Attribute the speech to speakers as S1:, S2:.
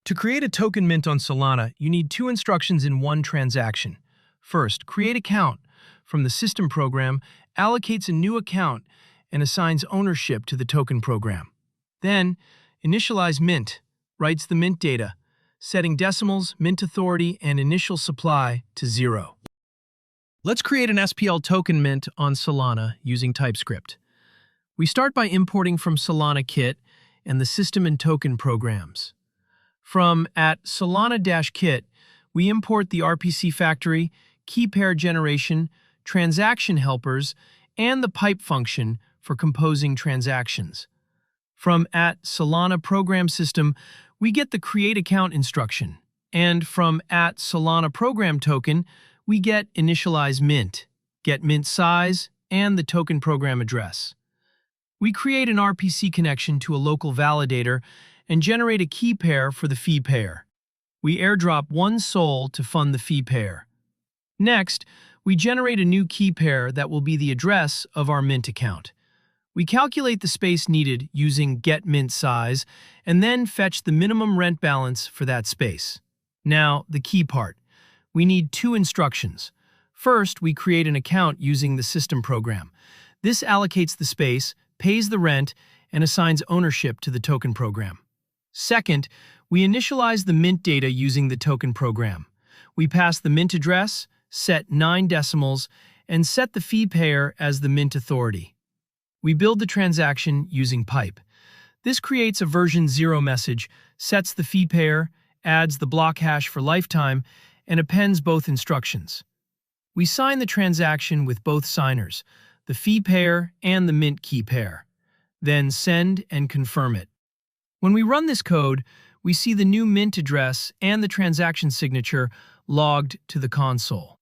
S1: To create a token mint on Solana, you need two instructions in one transaction. First, createAccount from the system program allocates a new account and assigns ownership to the token program. Then, initializeMint writes the mint data, setting decimals, mint authority, and initial supply to 0. Let's create an SPL Token Mint on Solana using TypeScript. We start by importing from Solana Kit and the system and token programs. From @solana-kit, we import the RPC factory, key pair generation, transaction helpers, and the pipe function for composing transactions. From @Solana program system, we get the createAccount instruction. And from @Solana program token, we get initializeMint, get mint size, and the token program address. We create an RPC connection to a local validator and generate a key pair for the fee pair. We airdrop one SOL to fund the fee pair. Next, we generate a new key pair that will be the address of our mint account. We calculate the space needed using getMintSize and then fetch the minimum rent balance for that space. Now, the key part. We need two instructions. First, we create an account using the system program. This allocates the space, pays the rent, and assigns ownership to the token program. Second, we initialize the mint data using the token program. We pass the mint address, set 9 decimals, and set the fee payer as the mint authority. We build the transaction using pipe. This creates a version 0 message, sets the fee payer, adds the block hash for lifetime, and appends both instructions. We sign the transaction with both signers, the fee payer and the mint key pair. Then send and confirm it. When we run this code, we see the new mint address and the transaction signature logged to the console.